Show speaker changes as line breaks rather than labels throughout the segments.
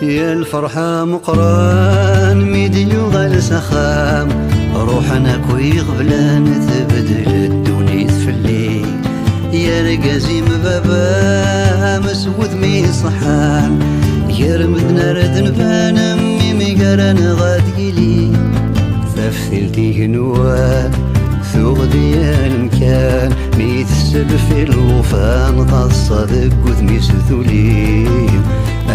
يا الفرحة مقران ميديو غال سخام روحنا كوي غبلان تبدل الدنيا تفلي يا رقازي مبابا مسود مي صحان يا رمدنا رد نبان امي ميقران غاديلي ثفتلتي هنوان ثوغ ديال مكان ميتسل في الوفان تصدق وذمي ستولي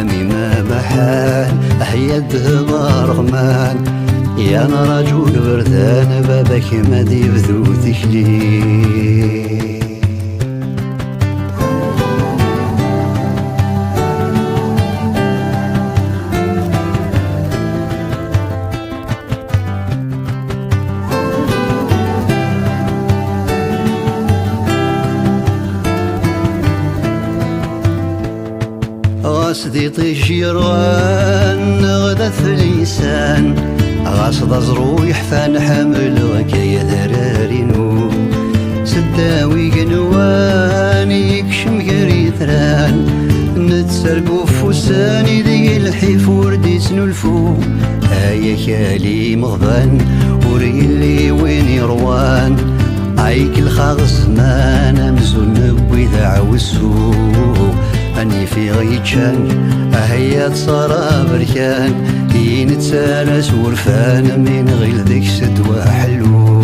أمي ما محال أحياده مرغمان يا أنا رجل بردان بابك ما ديبذو تكلي غاسدي طيش يروان غدث لسان غاصد زرويح فنحمل وكايا ذرارينو سداوي قنوان يكشم قريثران نتسرقو فوساني ذي الحيف وردي سنلفو هايا كالي مغبان وريلي وين يروان عيك الخاغ زمان امزون نبوي ذا عوسو أني في غيتشان أهيات صار بركان ينتسالس ورفان من غير ذيك سدوى حلو